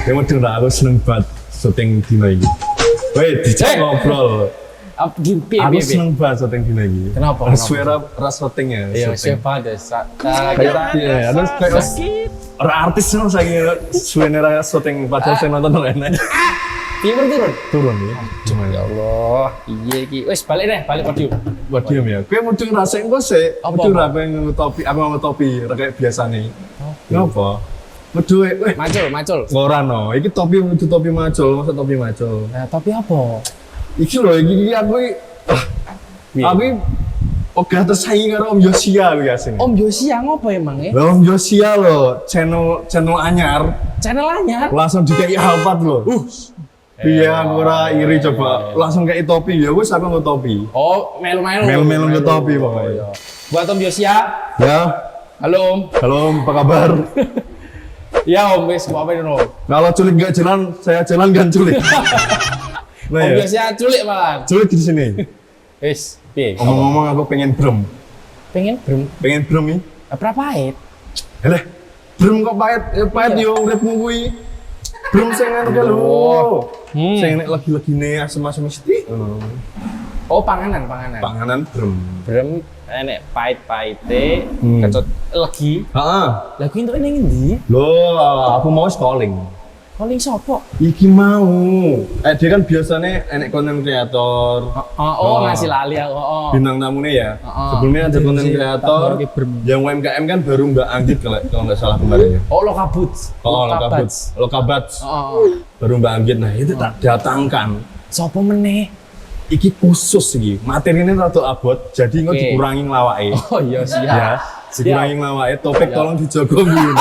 Ya model lah, aku seneng banget syuting dino ini. Weh, dijak ngobrol. Aku seneng banget syuting dino ini. Kenapa? Suara ras syutingnya. Iya, siapa ada? Kayak harus kayak orang artis kan saya suara syuting padahal saya nonton enak. Timur Turun ya. Cuma Ya Allah, iya ki. Wes balik deh, balik podium. buat diem ya. Gue mau ngerasain gue sih. Apa? Mau ngerasain topi, aku mau topi kayak biasa nih. Kenapa? Waduh, Macul. Ora no, iki topi itu topi macul, masa topi macul. Nah, tapi apa? Iki loh, iki aku oke tersaing karo Om Yosia aku ya sini. Om Yosia ngopo emang ya? Lah Om Yosia loh, channel anyar, Channel anyar. langsung dikai Alphard loh. Iya, aku ora iri coba, langsung kayak topi ya, wes aku mau topi. Oh, melu-melu. Melu-melu ke topi pokoknya. Buat Om Yosia. Ya, Halo Om. halo Om, apa kabar? Ya Om, wes mau apa ini Om? Kalau culik nggak jalan, saya jalan kan culik. Nah Om ya, Yosia culik malah. culik di sini. Wes, piye? Ngomong-ngomong aku pengen brem, Pengen brem. nih. Berapa pahit? Eleh, brem kok pahit, pahit yo uripmu kuwi. Brem sing enak lho. Sing enak lagi-lagine asem-asem sithik. Oh, panganan. Panganan brem. Brem enek pahit-pahite, kecut legi. Heeh. Lagi entuk ning endi? Loh, aku mau calling. Calling sopo? Iki mau. Dia kan biasanya enek konten kreator. Oh, ngasih lali aku. Oh. Bintang tamunya ya. Sebelumnya ada konten kreator yang UMKM kan baru Mbak Anggit kalau nggak salah kemarin ya. Oh, Lokabut. Oh, Lokabat. Baru Mbak Anggit. Nah, itu tak datangkan. Sopo meneh? Iki khusus iki. Materinya rada abot, jadi engko Oke. dikurangi lawake. Oh iya siap. Ya, dikurangi lawake. Topik tolong dijogo ngene.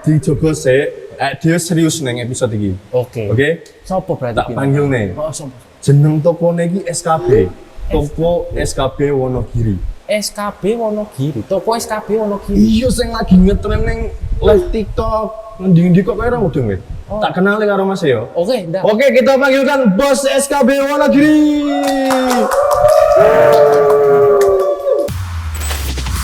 Dijogo sik. Dia serius neng episode iki. Oke. Oke? Sopo berarti? Tak panggil nih. Oh, sopo? Jeneng tokone iki SKB. Toko SKB Wonogiri. SKB Wonogiri. Toko SKB Wonogiri. Iya sing lagi ngetren ning live TikTok. Ngendi-endi kok kaya ora mudeng weh. Tak kenal karo Mas ya. Oke, ndak. Oke, kita panggilkan Bos SKB Wonogiri.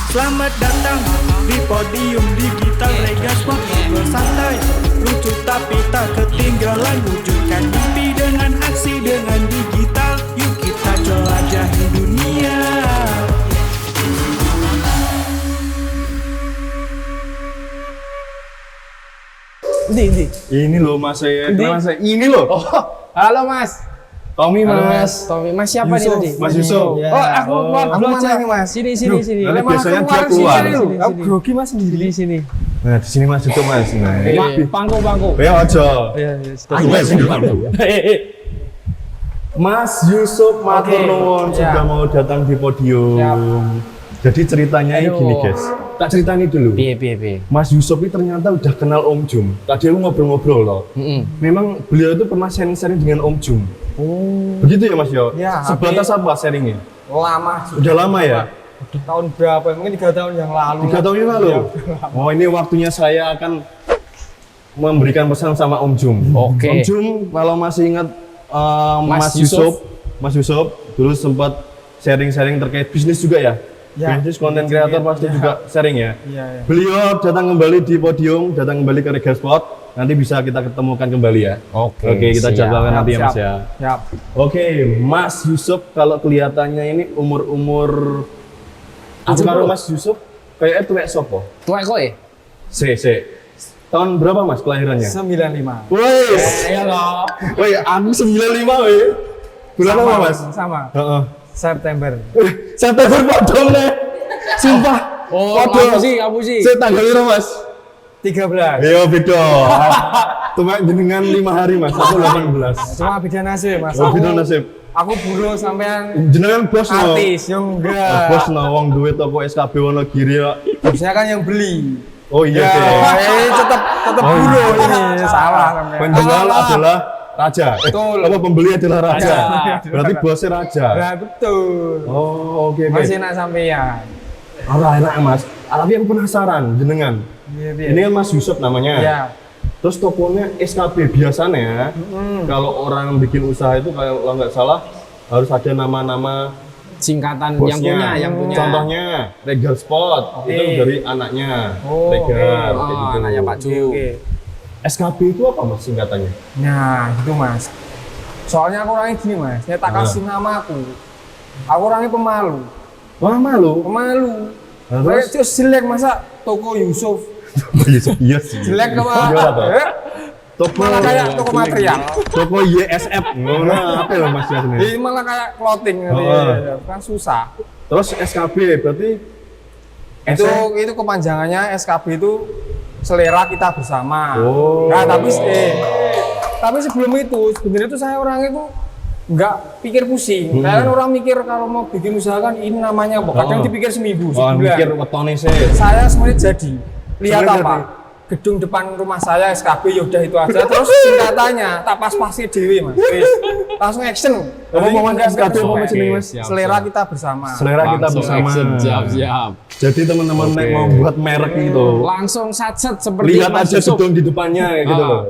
Selamat datang di podium digital Regas Ngobrol santai, lucu tapi tak ketinggalan, wujudkan mimpi dengan aksi dengan digital. Yuk kita jelajahi dunia. Endi? Ini loh Mas saya. Kenal saya. Ini loh. Oh, halo Mas. Tommy Halo, Mas. Tommy. Mas siapa nih Yusuf, tadi? Mas Yusuf. Oh, aku keluar Aku dulu mana aja. nih, Mas? Sini. Nanti Lah, biasanya malah dia keluar. Sini, Aku grogi Mas sendiri. Sini. Nah, di sini Mas itu Mas. Nah, Pangku. ya aja. Iya, sudah. Ayo sini Mas Yusuf matur nuwun Ya. sudah mau datang di podium. Siap. Jadi ceritanya ini Aduh. gini guys. Tak ceritain dulu. Piye. Mas Yusuf ini ternyata udah kenal Om Jum. Tadi aku ngobrol-ngobrol loh. Memang beliau itu pernah sharing-sharing dengan Om Jum. Oh. Begitu ya Mas Yo? Ya, Sebatas apa sharingnya? Lama, Udah lama ya? tahun berapa? Mungkin 3 tahun yang lalu. 3 tahun yang lalu? Oh ini waktunya saya akan memberikan pesan sama Om Jum. Oke. Om Jum kalau masih ingat Mas Yusuf dulu sempat sharing-sharing terkait bisnis juga ya? Ya. Bisnis konten kreator pasti juga sharing ya? Iya. Beliau datang kembali di podium, datang kembali ke Regaspot. Nanti bisa kita ketemukan kembali ya. Oke, kita siap. jadwalkan nanti ya Mas ya. Siap. Oke, Mas Yusuf kalau kelihatannya ini umur aku karo Mas Yusuf kayaknya tuwek sopo? Tuwek kok ya? C. Tahun berapa Mas kelahirannya? 95. Woi, Iya loh. woi aku 95 woi. Bulan apa Mas? Sama. Heeh. September. September padahal nih. Sumpah. Oh, Waduh. kamu sih. Saya tanggal berapa Mas? 13. Iya beda. Tuwek jenengan 5 hari Mas, aku 18. Cuma beda nasib, Mas. Oh, beda nasib. Aku buruh sampean Jenengan bos no. artis, ya enggak. Bos no wong duwe toko SKB Wonogiri kok. Saya kan yang beli. Oh iya Ya, deh. ini tetap buruh ini. Salah sampean. Penjual adalah raja. Betul. Apa pembeli adalah raja. Raja. Berarti bosnya raja. Nah, betul. Oh, oke. Masih enak sampean. Enak Mas. Tapi aku penasaran jenengan. Iya, Ini kan Mas Yusuf namanya. Ya. Terus tokonya SKB biasanya kalau orang bikin usaha itu kalau nggak salah harus ada nama-nama singkatan Bosnya. yang punya. Contohnya Regal Sport itu Oke. dari anaknya Oh, Regal Oh, kayak gitu. anaknya Pak Ju. Oke. SKB itu apa mas singkatannya? Nah, gitu Mas. Soalnya aku orangnya gini Mas, saya tak kasih nama aku. Aku orangnya pemalu. Wah malu. Pemalu. Nah, Kayak terus? terus jelek masa toko Yusuf. Iya sih. Jelek apa? Iya, Pak. Eh, Toko malah kayak toko material. Toko YSF. Ngono apa loh masnya sini? Ini malah kayak clothing gitu. Oh. Kan susah. Terus SKB berarti Itu kepanjangannya SKB itu selera kita bersama. Oh. Nah, tapi sebelum itu sebenarnya itu saya orang itu nggak pikir pusing. Saya kan orang mikir kalau mau bikin usaha kan ini namanya apa? Kadang Oh. dipikir seminggu, oh, sebulan. mikir wetone sih. Saya sebenarnya jadi lihat Sebenarnya apa? Gedung depan rumah saya SKB yaudah itu aja. Terus singkatannya tak pas-pasi dewi Mas. Wis, langsung action. Apa mau Nggak SKB apa sesuai. jenenge Mas? Siap, Selera siap. kita bersama. Selera kita Langsung bersama. action, siap. Jadi teman-teman nek mau buat merek itu, Langsung satset seperti lihat Mas aja Yusuf. gedung di depannya kayak gitu Ah. loh.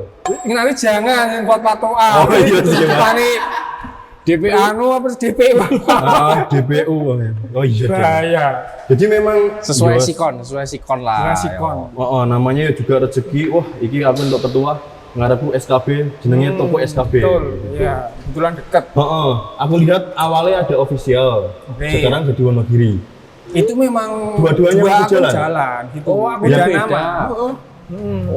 Ini nanti jangan yang buat patoa. Oh, iya sih, Pak. DPU. Anu apa DP DPU. Oh iya. bahaya. Jadi memang sesuai Yos. sikon lah. Sikon. Oh, namanya juga rezeki. Wah, iki aku untuk ketua ngarepku SKB, jenenge toko SKB. Betul. Iya, kebetulan deket. Aku lihat awalnya ada official, Oke. sekarang jadi Wonogiri. Itu memang Dua-duanya dua masih akun jalan? gitu. Oh, beda beda. nama.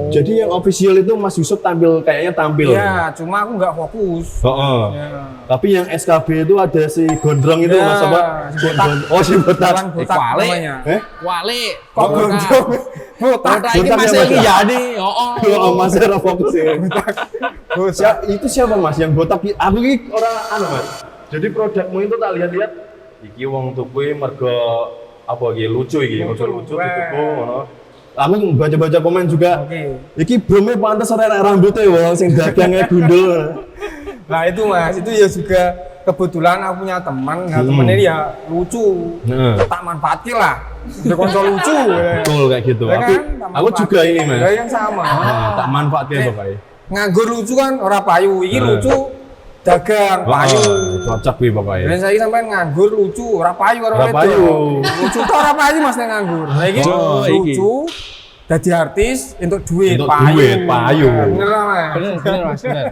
Jadi yang official itu Mas Yusuf kayaknya tampil. Iya, cuma aku nggak fokus. Heeh. Ya. Tapi yang SKB itu ada si gondrong itu Ya, Mas apa? si botak. Oh si botak. Jalan botak Kuali. namanya. Wale. Kok gondrong? Botak. Botak ini Botak masih ya, lagi Mas? ya nih. Oh. Oh, Mas Era fokus ya. Itu siapa Mas yang botak? Aku ini orang anu Mas. Jadi produkmu itu tak lihat-lihat. Iki wong tuku mergo apa iki lucu iki, lucu dituku ngono. Aku baca-baca komen juga. Oke. Iki brome pantes rek rambutnya wong sing dagangnya gundul. Nah itu Mas, itu ya juga kebetulan aku punya teman, nah temennya dia lucu. Heeh. Tak manfaatin lah. Dia konsol lucu. Ya. Betul kayak gitu. Ya kan? Tak Aku manfaatin. juga ini Mas. Ya yang sama. Tak manfaatin pokoknya. Nganggur lucu kan ora payu, iki lucu dagang payu. Cocok kuwi pokoknya. Dan saya sampai nganggur lucu, ora payu karo Ora wedok. payu. Lucu tuh ora payu Mas nek nganggur. Nah iki Oh, iki. lucu dadi artis untuk duit Untuk payu. duit, payu. Bener lah, Mas. Bener Mas, bener.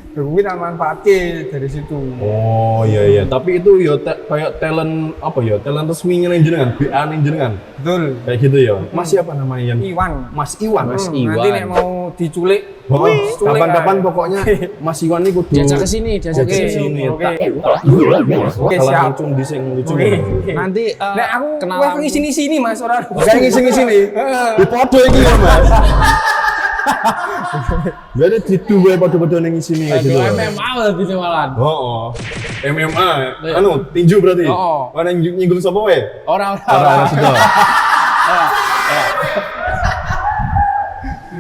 Duit tak manfaatin dari situ. Oh iya, tapi itu ya kayak talent apa ya? Talent resminya ning jenengan, BA ning jenengan. Betul. Kayak gitu ya. Mas siapa namanya yang Iwan. Mas Iwan. Mas Nanti Iwan. nek mau diculik, Oh, culik kapan-kapan aja. pokoknya Mas Iwan ini kudu Diajak ke sini, diajak Oke, ke sini. sini. Oke. Oke, siap. salah lucu di sing lucu. Oke. Nanti Nek aku kenalan. kowe sini Mas ora. Saya ngisi-ngisi. Di podo iki ya, Mas. Jadi di dua podo-podo ning sini kayak gitu. MMA lebih malan. Oh. MMA. Anu, tinju berarti. Oh. Mana nyinggung sapa wae? Orang. Ora sudah.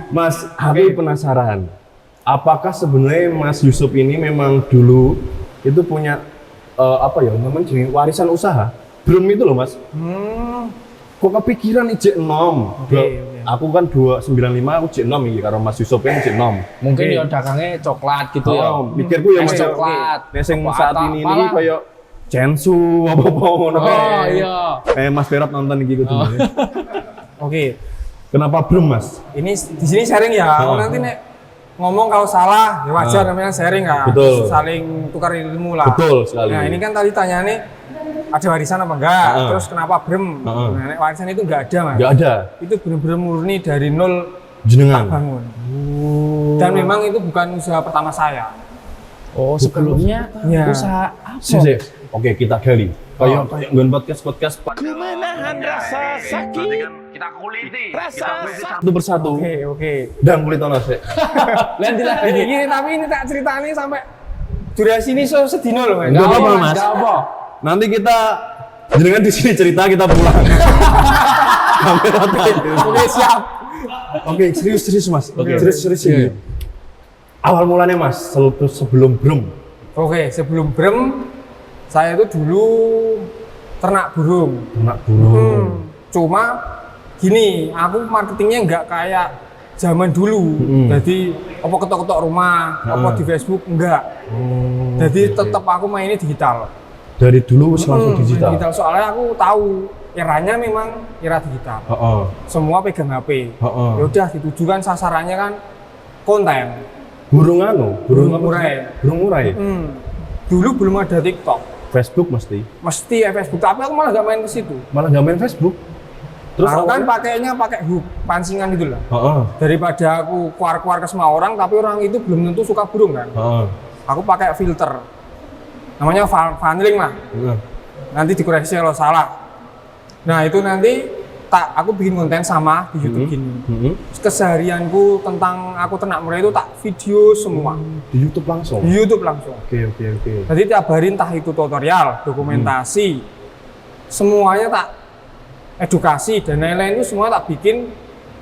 Mas, aku penasaran. Apakah sebenarnya Mas Yusuf ini memang dulu itu punya apa ya namanya jadi warisan usaha? Belum itu loh Mas. Kok kepikiran ijek enom? Oke. Aku kan 295, aku jek enom iki karo Mas Yusuf kan jek enom. Mungkin ya dagangnya coklat gitu ya. Oh, pikirku ya Es Mas coklat. nek sing Apa saat atau ini apalah. kayak Jensu apa-apa ngono Oh kayak. iya. Kayak Mas Perat nonton iki kudu. Oke. Kenapa belum Mas? Ini di sini sharing ya. Oh. Nanti nek ngomong kalau salah ya wajar namanya sharing kan. Betul. Saling tukar ilmu lah. Betul sekali. Nah, ini kan tadi tanya nih ada warisan apa enggak? Heeh. Terus kenapa brem? Heeh. Nah, nek warisan itu enggak ada, Mas. Enggak ada Itu benar-benar murni dari nol jenengan. bangun. Dan memang itu bukan usaha pertama saya. Oh, sebelumnya Ya. usaha apa? Sip. Oke, kita gali. Kayak nggon podcast satu persatu. Oke. Dan kulit ono sik. Nanti lah. Ini tapi ini tak ceritanya sampai durasi ini so sedino loh, Mas. Enggak apa-apa, Mas. Enggak apa. Nanti kita jenengan di sini cerita kita pulang. Kamera Oke, siap. Oke, serius Mas. Oke. Serius ini. Awal mulanya Mas, sebelum Brem. Oke, sebelum brem saya itu dulu ternak burung. Ternak burung. Cuma gini, aku marketingnya nggak kayak zaman dulu. Jadi apa ketok-ketok rumah, apa di Facebook enggak. Jadi tetap aku mainnya digital. Dari dulu wis langsung digital. Digital soalnya aku tahu eranya memang era digital. Heeh. Semua pegang HP. Heeh. Ya udah ditujukan sasarannya kan konten. Burung anu, burung apa? murai. Burung murai. Dulu belum ada TikTok. Facebook mesti. Mesti ya Facebook, tapi aku malah gak main ke situ. Malah nggak main Facebook. Terus Aku kan awalnya- pakainya pakai hook, pancingan gitu lah. Heeh. Daripada aku keluar-keluar ke semua orang, tapi orang itu belum tentu suka burung kan. Heeh. Aku pakai filter. Namanya funneling lah. Heeh. Nanti dikoreksi kalau salah. Nah itu nanti aku bikin konten sama di YouTube gini. Heeh. Keseharianku tentang aku ternak murai itu tak video semua Di YouTube langsung. di YouTube langsung. Oke. Jadi tiap hari entah itu tutorial, dokumentasi, semuanya tak edukasi dan lain-lain itu semua tak bikin.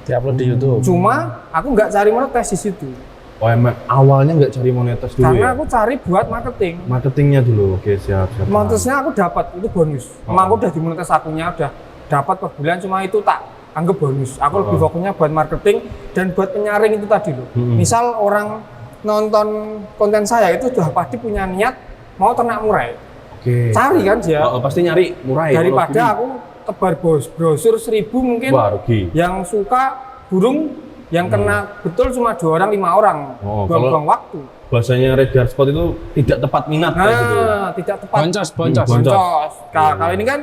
Diupload di YouTube. Cuma aku nggak cari monetis di situ. Oh emang awalnya nggak cari monetis dulu Karena ya? aku cari buat marketing. Marketingnya dulu, oke siap. Monetisnya aku dapat itu bonus. Emang aku udah dimonetis akunnya udah dapat per bulan, cuma itu tak anggap bonus. Aku lebih fokusnya buat marketing dan buat penyaring itu tadi loh. Misal orang nonton konten saya itu sudah pasti punya niat mau ternak murai. Oke. Cari kan dia. Oh, pasti nyari murah ya. Daripada aku tebar brosur 1000 mungkin Wah, rugi. yang suka burung yang kena betul cuma 2 orang 5 orang. Oh, Buang-buang waktu. Bahasanya radar spot itu tidak tepat minat kayak gitu. Nah, tidak tepat. Boncos. Boncos. Boncos. Kalau ini kan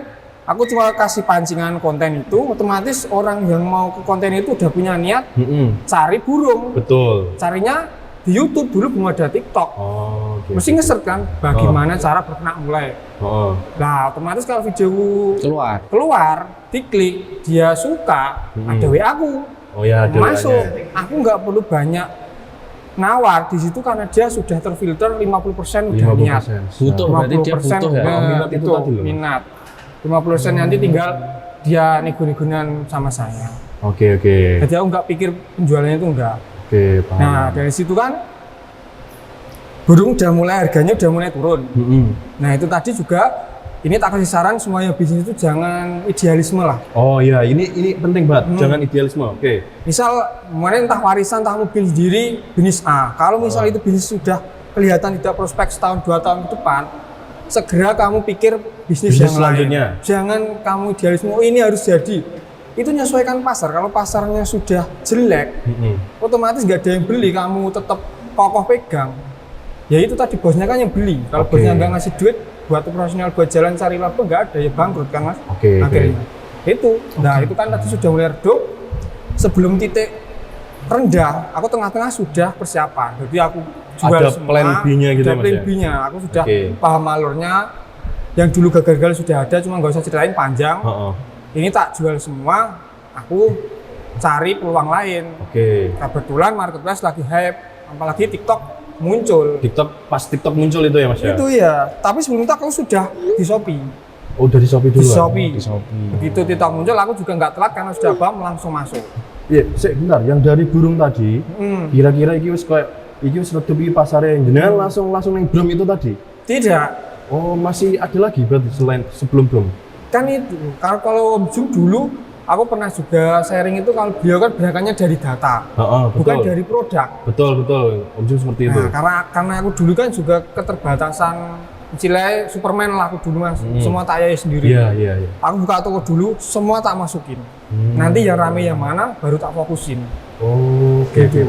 aku cuma kasih pancingan konten itu, otomatis orang yang mau ke konten itu udah punya niat cari burung. Betul. Carinya di YouTube, dulu belum ada TikTok. Oh, oke. Mesti nge-search kan bagaimana cara berternak mulai. Oh. Nah, otomatis kalau video Keluar. diklik, dia suka, ada WA aku. Oh ya, ada Masuk. WA-nya. Aku nggak perlu banyak nawar di situ karena dia sudah terfilter 50% udah niat. 50%. Butuh, berarti dia 50% butuh ya. nah, minat itu tadi loh. minat. 50% nanti tinggal dia nego-negonan sama saya. Oke. Jadi aku nggak pikir penjualannya itu enggak. Oke, paham. Nah dari situ kan burung udah mulai harganya udah mulai turun. Nah itu tadi juga ini tak kasih saran semuanya bisnis itu jangan idealisme lah. Oh iya, ini penting banget. Jangan idealisme. Oke. Misal kemarin entah warisan entah mobil sendiri bisnis A. Kalau misal itu bisnis sudah kelihatan tidak prospek setahun 2 tahun ke depan, segera kamu pikir bisnis yang selanjutnya. lain. Jangan kamu idealisme, oh ini harus jadi. Itu menyesuaikan pasar. Kalau pasarnya sudah jelek, otomatis nggak ada yang beli. Kamu tetap kokoh pegang. Ya itu tadi bosnya kan yang beli. Kalau Oke. bosnya nggak ngasih duit buat operasional, buat jalan cari laba nggak ada, ya bangkrut kan mas. Oke. Akhirnya itu. Nah itu kan tadi sudah mulai redup. Sebelum titik rendah, aku tengah-tengah sudah persiapan. Jadi aku jual Ada semua. plan B-nya gitu ada ya, Mas, plan ya? B-nya. Aku sudah Oke. paham alurnya. Yang dulu gagal-gagal sudah ada, cuma nggak usah ceritain panjang. Heeh. Ini tak jual semua. Aku cari peluang lain. Oke. Kebetulan marketplace lagi hype, apalagi TikTok muncul. Pas TikTok muncul itu ya Mas ya? Itu ya. Tapi sebelum itu aku sudah di Shopee. Oh, dari Shopee dulu. Di Shopee. Di Shopee. Begitu TikTok muncul, aku juga nggak telat karena sudah paham langsung masuk. Iya, bentar. Yang dari burung tadi, kira-kira iki wis kayak iki wis redup iki pasare jenengan langsung ning Brum itu tadi. Tidak. Oh, masih ada lagi berarti selain sebelum Brum. Kan itu. Kalau Om Jum dulu, aku pernah juga sharing itu kalau beliau kan berakannya dari data, Heeh, betul. bukan dari produk. Betul. Om Jun seperti itu. Nah, karena aku dulu kan juga keterbatasan istilahnya Superman lah aku dulu mas, semua tak ayai sendiri. Iya. Aku buka toko dulu, semua tak masukin. Nanti yang rame yang mana baru tak fokusin. Oh, oke. Gitu.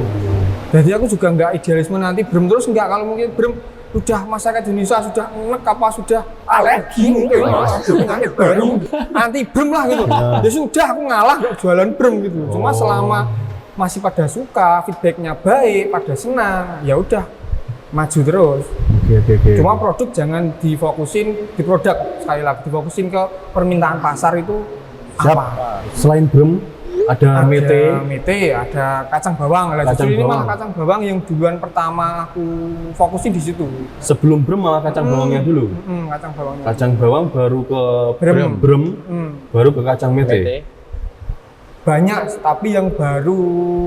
Jadi aku juga nggak idealisme nanti Brum terus nggak, kalau mungkin Brum udah masyarakat Indonesia sudah enek apa sudah alergi mungkin penyakit baru anti Brum lah gitu. Ya sudah aku ngalah nggak jualan Brum gitu. Cuma selama masih pada suka, feedbacknya baik, pada senang, ya udah maju terus. Oke. Cuma produk jangan difokusin di produk, sekali lagi difokusin ke permintaan pasar itu Siap. apa. Selain Brum ada Mete. Ada kacang bawang. Lah, Kacang justru ini bawang. malah kacang bawang yang duluan pertama aku fokusin di situ. Sebelum Brum malah kacang bawangnya dulu. Kacang bawangnya. Kacang bawang baru ke Brum. Brum, baru ke kacang Mete. Banyak, tapi yang baru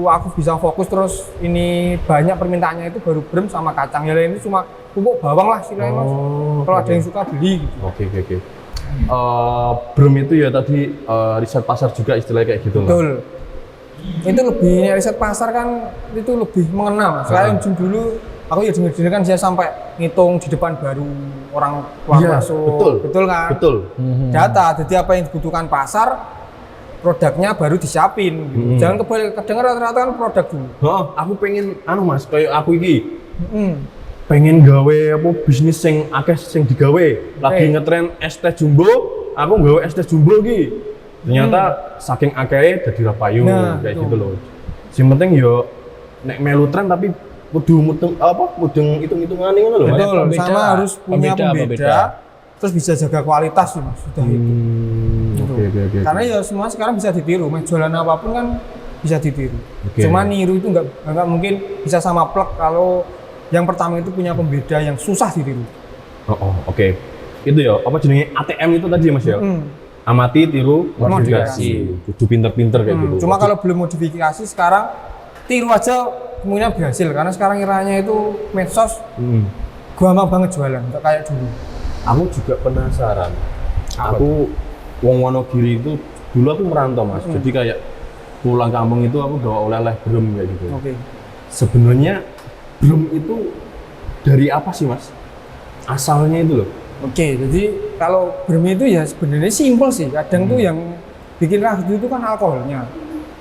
aku bisa fokus terus ini banyak permintaannya itu baru Brum sama kacang. Yang lain itu cuma pupuk bawang lah istilahnya mas. Oh, Kalau oke. ada yang suka beli gitu. Oke. Brum itu ya tadi riset pasar juga istilahnya kayak gitu lah. Betul. Itu lebih riset pasar kan itu lebih mengenal. Selain Jum dulu Aku ya denger kan saya sampai ngitung di depan baru orang keluar Iya, masuk. betul. Kan? Betul. Data, jadi apa yang dibutuhkan pasar, produknya baru disiapin. Gitu. Jangan kedengar rata-rata kan produk dulu. Aku pengen Mas, kayak aku iki Hmm. pengen gawe apa bisnis sing akeh sing digawe. Lagi ngetren es teh jumbo, aku gawe es teh jumbo iki. Ternyata saking akehe dadi ra payu Nah, kayak betul. gitu loh. Sing penting yo nek melu tren tapi kudu mudeng hitung-hitungane ngono lho. Mas. Betul, Pembeda. sama harus punya pembeda, terus bisa jaga kualitas sih Mas, sudah itu. Gitu. Oke. Karena ya semua sekarang bisa ditiru, mau jualan apapun kan bisa ditiru. Oke. Cuma niru itu nggak mungkin bisa sama plek kalau yang pertama itu punya pembeda yang susah ditiru. Oke. Itu ya, apa jenenge ATM itu tadi Mas ya? Amati, tiru, modifikasi. Kudu pinter-pinter kayak gitu. Cuma kalau belum modifikasi sekarang tiru aja kemungkinan berhasil karena sekarang eranya itu medsos gampang banget jualan, nggak kayak dulu. Aku juga penasaran. Aku wong Wonogiri itu dulu aku merantau Mas. Jadi kayak pulang kampung itu aku bawa oleh-oleh brem kayak gitu. Oke. Sebenarnya brem itu dari apa sih Mas? Asalnya itu loh. Oke, jadi kalau brem itu ya sebenarnya simpel sih. Kadang tuh yang bikin ragu itu kan alkoholnya.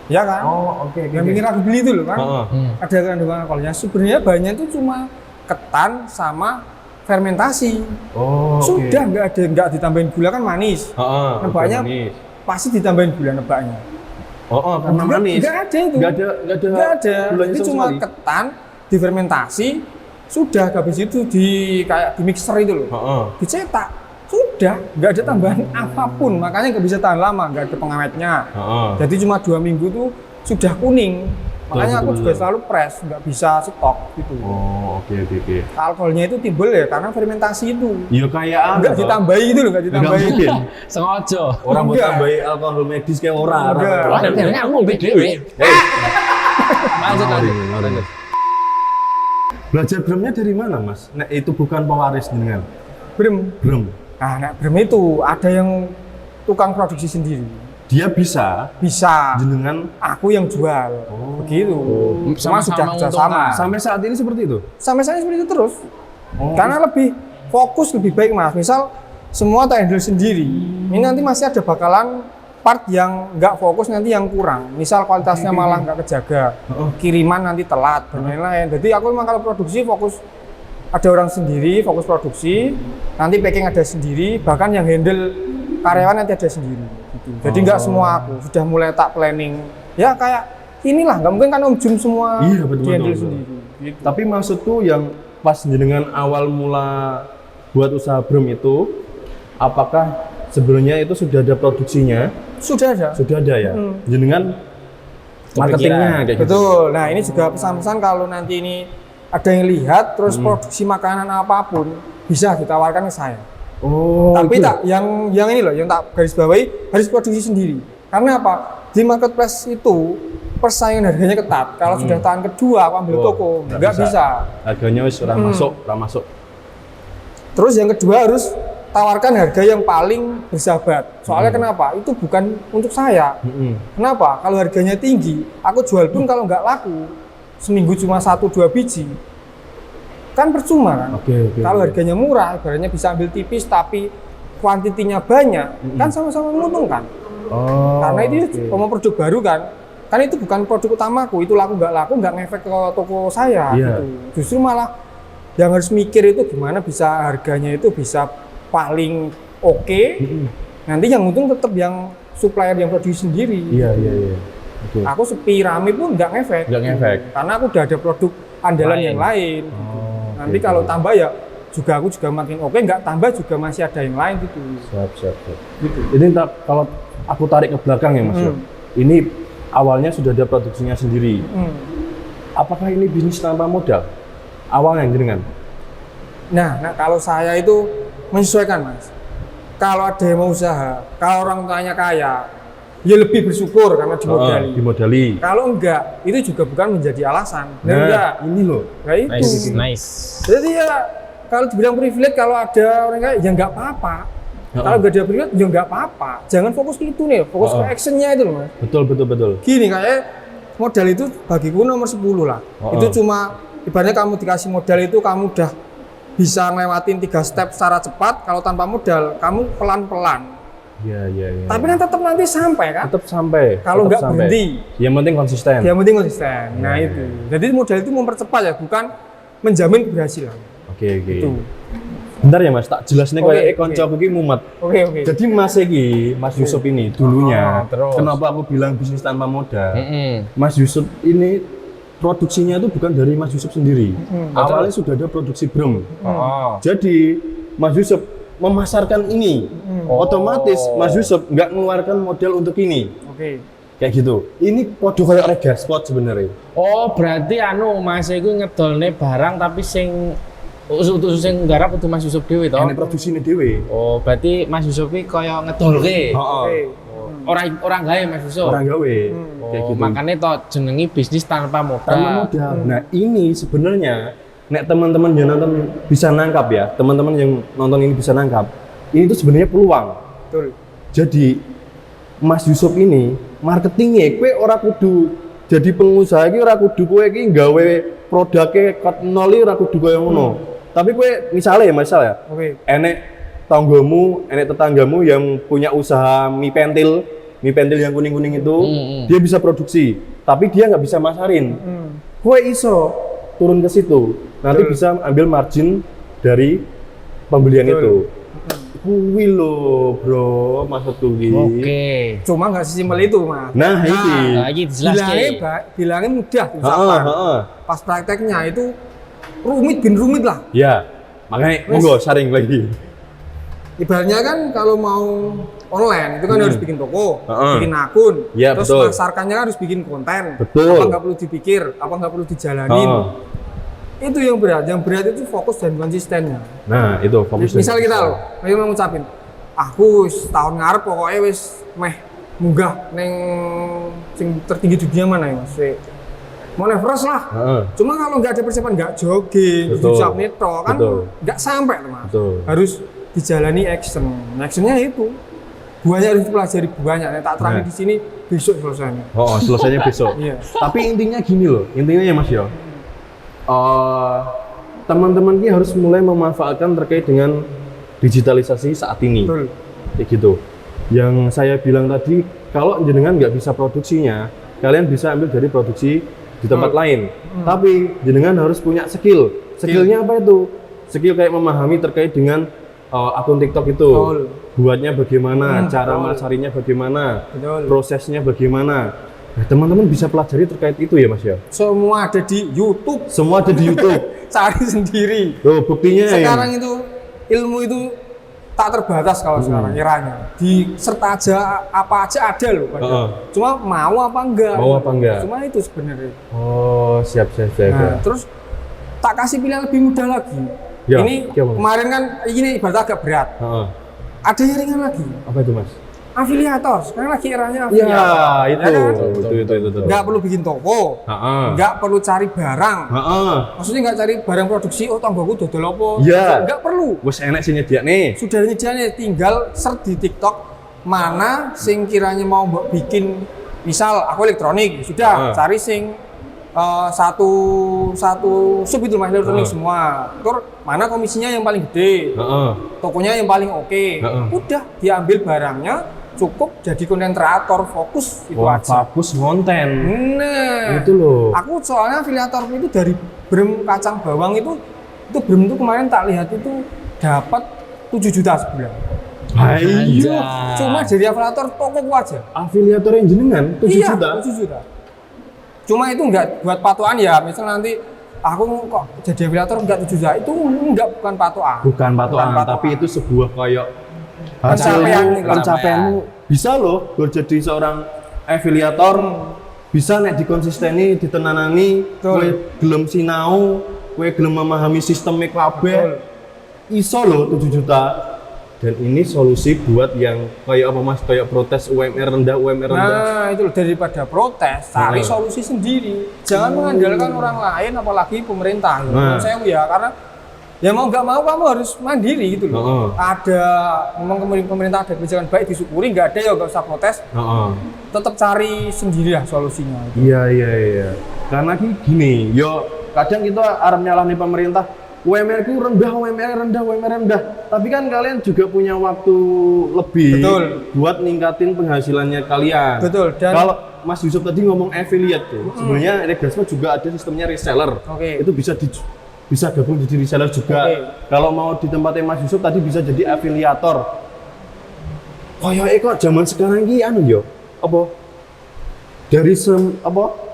Ya kan? Oke. Yang bikin ragu beli itu loh kan. Heeh. Ada kandungan alkoholnya. Sebenarnya bahannya itu cuma ketan sama fermentasi. Oh, oke. Sudah nggak ditambahin gula kan manis. Heeh. Nebaknya manis. pasti ditambahin gula nebaknya. Karena manis. Nggak ada itu. Nggak ada. Gulanya Itu sama cuma sekali. ketan difermentasi. Sudah habis itu di mixer itu loh. Heeh. Dicetak. Sudah, nggak ada tambahan apapun. Makanya nggak bisa tahan lama, nggak ada pengawetnya. Heeh. Jadi cuma 2 minggu tuh sudah kuning. Makanya aku juga betul. selalu press, nggak bisa stok gitu. Oke. Alkoholnya itu timbul ya karena fermentasi itu. Ya kayak Nggak ditambahi gitu loh, nggak Enggak ditambahi. mungkin. Sengaja. Orang buat Enggak. tambahi alkohol medis kayak orang. Enggak. Wah, ternyata aku ngombe dhewe. Lanjut. Belajar bremnya dari mana Mas? Nek itu bukan pewaris dengan Brem. brem. Nah, brem itu ada yang tukang produksi sendiri. Dia bisa Bisa. jenengan Aku yang jual. Begitu. Cuma sudah Sama-sama kerjasama. menguntungkan. sampai saat ini seperti itu. Sampai saya seperti itu terus. Karena lebih fokus, lebih baik Mas. Misal semua tak handle sendiri. Ini nanti masih ada bakalan part yang nggak fokus nanti yang kurang. Misal kualitasnya malah nggak kejaga. Kiriman nanti telat dan lain-lain. Jadi aku memang kalau produksi fokus ada orang sendiri, fokus produksi. Nanti packing ada sendiri. Bahkan yang handle karyawan nanti ada sendiri. Gitu. Jadi nggak semua aku. Sudah mulai tak planning. Ya kayak inilah. Nggak mungkin kan Om Jum semua Iya, betul, di handle betul. sendiri. Gitu. Tapi maksudku yang pas jenengan awal mula buat usaha brem itu, apakah sebenarnya itu sudah ada produksinya? Sudah ada. Sudah ada ya. Jenengan marketingnya kayak gitu. Betul. Nah ini juga pesan-pesan kalau nanti ini ada yang lihat terus produksi makanan apapun bisa ditawarkan ke saya. Oh. Tapi itu. tak yang ini loh yang tak garis bawahi harus produksi sendiri. Karena apa? Di marketplace itu persaingan harganya ketat. Kalau sudah tahan kedua aku ambil toko nggak bisa. Harganya wis ora masuk. Terus yang kedua harus tawarkan harga yang paling bersahabat. Soalnya kenapa? Itu bukan untuk saya. Kenapa? Kalau harganya tinggi, aku jual pun kalau nggak laku, seminggu cuma 1-2 biji, kan percuma kan? Oke. Kalau harganya murah, ibaratnya bisa ambil tipis tapi kuantitinya banyak, kan sama-sama menguntungkan. Oh. Karena itu mau produk baru kan itu bukan produk utamaku, itu laku nggak ngefek ke toko saya. Iya. Gitu. Justru malah yang harus mikir itu gimana bisa harganya itu bisa paling oke. Nanti yang untung tetap yang supplier yang produksi sendiri. Iya. Oke. Aku sepi rame pun nggak ngefek. Nggak ngefek. Karena aku udah ada produk andalan yang lain. Nanti kalau tambah ya juga aku juga makin oke, nggak tambah juga masih ada yang lain gitu. Siap. Gitu. Jadi kalau aku tarik ke belakang ya Mas. Ini awalnya sudah ada produksinya sendiri. Apakah ini bisnis tanpa modal? Awalnya jenengan? Nah, kalau saya itu menyesuaikan Mas. Kalau ada yang mau usaha, kalau orang tuanya kaya, ya lebih bersyukur karena dimodali. Dimodali. Kalau enggak, itu juga bukan menjadi alasan. Nah, enggak. ini loh. Nah, itu. Nice. Jadi ya kalau dibilang privilege kalau ada orang kaya ya nggak apa-apa. Kalau nggak ada privilege ya nggak apa-apa. Jangan fokus ke itu nih, fokus ke actionnya itu loh Mas. Betul. Gini kayak modal itu bagiku nomor 10 lah. Itu cuma ibaratnya kamu dikasih modal itu kamu udah bisa ngelewatin 3 step secara cepat. Kalau tanpa modal kamu pelan-pelan. Iya. Tapi kan tetap nanti sampai kan? tetap sampai. Kalau tetap nggak sampai. berhenti. Yang penting konsisten. Yang penting konsisten. Nah Iya, itu. Jadi modal itu mempercepat ya, bukan menjamin keberhasilan. Oke. Itu. Bentar ya Mas, tak jelasnya Oke, kayak oke. konco aku iki mumet. Oke. Jadi Mas Yusuf ini dulunya, terus. kenapa aku bilang bisnis tanpa modal? Mm-mm. Mas Yusuf ini produksinya itu bukan dari Mas Yusuf sendiri. Awalnya sudah ada produksi brem. Oh. Jadi Mas Yusuf memasarkan ini, otomatis Mas Yusuf nggak mengeluarkan modal untuk ini. Oke. Kayak gitu. Ini podo kayak Regaspot sebenarnya. Oh, berarti Mas iku ngedolne barang tapi sing sing garap kudu Mas Yusuf dhewe to? Ini produksi ini dewe. Oh, berarti Mas Yusuf iki kaya ngedolke. Oke. Orang gawe Mas Yusuf. Orang gawe. Kayak Oh, gitu. makanya to jenengi bisnis tanpa modal. Tanpa modal. Nah ini sebenarnya, nek teman-teman yang nonton bisa nangkap ya, teman-teman yang nonton ini bisa nangkap. Ini tuh sebenarnya peluang. Betul. Jadi Mas Yusuf ini marketingnya, kue ora kudu jadi pengusaha iki ora kudu kue iki gawe produknya cut nol iki ora kudu kaya ngono. Tapi kue misalnya ya, Oke. enek tanggamu, enek tetanggamu yang punya usaha mie pentil yang kuning-kuning itu, dia bisa produksi, tapi dia nggak bisa masarin. Kue iso turun ke situ, nanti bisa ambil margin dari pembelian itu. Kuwi lho, bro, maksudku iki. Oke. Cuma nggak sesimpel itu, Mas. Nah, iki. Nah, iki dijelaske. Bilangnya mudah Heeh, usahakan. heeh. Pas prakteknya itu rumit lah. Ya, makanya monggo sharing lagi. Ibaratnya kan kalau mau online itu kan harus bikin toko, Heeh. bikin akun, Ya, terus betul. masarkannya kan harus bikin konten. Betul. Apa nggak perlu dipikir, apa nggak perlu dijalanin. Heeh. Itu yang berat itu fokus dan konsistennya. Nah, itu fokus. Misal kita loh, ayo mau ngucapin, aku wis tahun ngarep pokoknya wis meh munggah neng sing tertinggi di dunia mana ya Mas? Mau Everest lah. Heeh. Cuma kalau nggak ada persiapan, nggak jogging, Betul. jam neto kan Betul. nggak sampai tuh, Mas. Betul. Harus dijalani action. Actionnya itu banyak harus dipelajari banyak. Nek tak terangin Nah. di sini besok selesainya. Oh, selesainya besok. Iya. Tapi intinya gini loh, intinya ya Mas yo. Teman-teman ini harus mulai memanfaatkan terkait dengan digitalisasi saat ini. Betul. Kayak gitu. Yang saya bilang tadi, kalau jenengan nggak bisa produksinya, kalian bisa ambil dari produksi di tempat lain. Tapi jenengan harus punya skill. Skillnya apa itu? Skill kayak memahami terkait dengan akun TikTok itu. Betul. Buatnya bagaimana, cara betul. masarinya bagaimana, Betul. prosesnya bagaimana. Nah, teman-teman bisa pelajari terkait itu ya Mas ya. Semua ada di YouTube. Semua ada di YouTube. Cari sendiri. Tuh, buktinya Sekarang itu ilmu itu tak terbatas kalau sekarang eranya. Di serta aja apa aja ada loh. Heeh. Cuma mau apa enggak? Mau apa enggak? Cuma itu sebenarnya. Oh, siap. Nah, terus tak kasih pilihan lebih mudah lagi. Ya, ini gimana? kemarin kan ini ibarat agak berat. Heeh. Ada yang ringan lagi. Apa itu Mas? Afiliator. Sekarang lagi eranya Ya, afiliator. itu. Ya kan? Itu. Nggak perlu bikin toko. Heeh. Nggak perlu cari barang. Heeh. Maksudnya nggak cari barang produksi. Oh, tanggoku dodol apa? Iya. Nggak perlu. Wes enak sih nyediak nih. Sudah nyedianya, tinggal search di TikTok mana sing kiranya mau mbok bikin. Misal aku elektronik, sudah cari sing satu sub itu Mas elektronik semua. Terus mana komisinya yang paling gede, Heeh. tokonya yang paling oke. Udah diambil barangnya, cukup jadi konten kreator, fokus itu Wah, aja. fokus konten. Nah, Itu loh. aku soalnya afiliator itu dari brem kacang bawang itu brem itu kemarin tak lihat itu dapat 7 juta sebulan. Ayo. Cuma jadi afiliator tokoku aja. Afiliator yang jenengan 7 Iya, juta. 7 juta. Cuma itu enggak buat patokan ya, misal nanti aku kok jadi afiliator enggak 7 juta, itu bukan patokan. Bukan patokan, tapi itu sebuah kayak Pencapaian hasilmu, nih, pencapaianmu bisa loh buat jadi seorang afiliator. Bisa nek dikonsisteni, ditenanani, Betul. kowe gelem sinau, kowe gelem memahami sistemnya kabeh. Iso loh 7 juta. Dan ini solusi buat yang kayak apa Mas, kayak protes UMR rendah. Nah, itu loh, daripada protes, cari solusi sendiri. Jangan mengandalkan orang lain, apalagi pemerintah. Nah. Saya ya, karena Ya mau nggak mau kamu harus mandiri gitu loh. Heeh. Ada memang pemerintah ada kebijakan baik disyukuri, nggak ada ya nggak usah protes. Heeh. Tetap cari sendiri lah solusinya. Iya. Karena gini, yo kadang kita arep nyalahne pemerintah, UMR ku rendah, UMR rendah. Tapi kan kalian juga punya waktu lebih Betul. buat ningkatin penghasilannya kalian. Betul. Dan Kalau Mas Yusuf tadi ngomong affiliate tuh, sebenarnya Regasma juga ada sistemnya reseller. Oke. Itu bisa gabung jadi reseller juga. Oke. Kalau mau di tempatnya Mas Yusuf tadi bisa jadi afiliator. Kok zaman sekarang ini anu yo, apa? Dari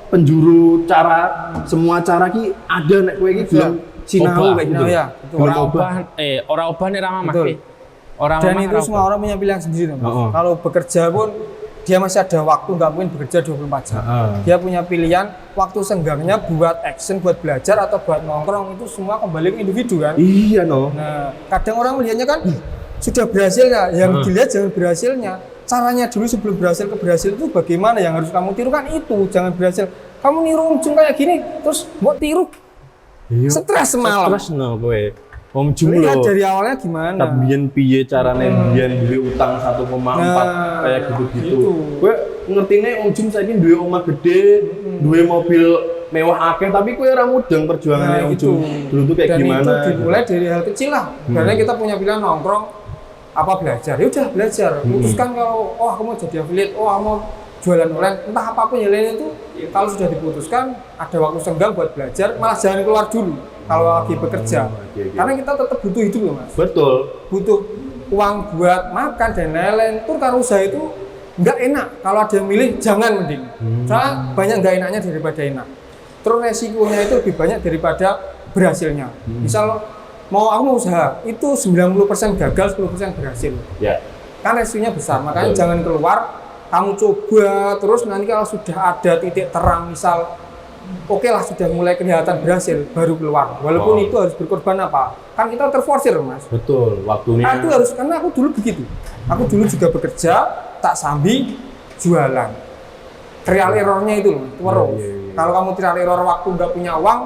penjuru cara semua cara ki ada nek kowe iki belum sinau Obah. kayak gitu. Nah, ya, betul. Belum Ora obah nek ra mamah Betul. ki. Ora Dan mamah, itu ora semua obah. orang punya pilihan sendiri, Mas. Heeh. Kalau bekerja pun dia masih ada waktu, nggak mungkin bekerja 24 jam. Heeh. Dia punya pilihan waktu senggangnya buat action, buat belajar atau buat nongkrong, itu semua kembali ke individu kan. Iya no. Nah, kadang orang melihatnya kan sudah berhasil ya, yang dilihat jangan berhasilnya. Caranya dulu sebelum berhasil ke berhasil itu bagaimana yang harus kamu tiru kan itu, jangan berhasil. Kamu niru Om Jung kayak gini, terus mau tiru, Iya. stres semalam. Stres no kowe. Om Jung Lihat lho. dari awalnya gimana. Biyen piye carane biyen duwe utang 1,4 Nah, kayak gitu-gitu. gitu. Kowe ngertine Om Jung saiki duwe omah gede, duwe mobil mewah akeh tapi kowe ora mudeng perjuangannya Om Jung. Dulu tuh kayak Dan gimana? itu dimulai dari hal kecil lah. Karena kita punya pilihan nongkrong apa belajar. Ya udah belajar. Putuskan kalau aku mau jadi affiliate, aku mau jualan online, entah apapun yang lain itu kalau sudah diputuskan ada waktu senggang buat belajar, malah jangan keluar dulu kalau lagi bekerja. Oke. Karena kita tetap butuh hidup loh Mas. Betul. Butuh uang buat makan dan lain-lain. Tur karena usaha itu nggak enak. Kalau ada yang milih jangan mending. Soalnya banyak nggak enaknya daripada enak. Terus resikonya itu lebih banyak daripada berhasilnya. Misal mau aku mau usaha, itu 90% gagal, 10% berhasil. Ya. Kan resikonya besar, makanya Betul. jangan keluar, kamu coba, terus nanti kalau sudah ada titik terang, misal oke lah sudah mulai kelihatan berhasil, baru keluar. Walaupun itu harus berkorban apa? Kan kita terforsir Mas. Betul. Waktunya. Aku harus, karena aku dulu begitu. Aku dulu juga bekerja, tak sambil jualan. Trial errornya itu loh, terus. Iya. Kalau kamu trial error waktu nggak punya uang,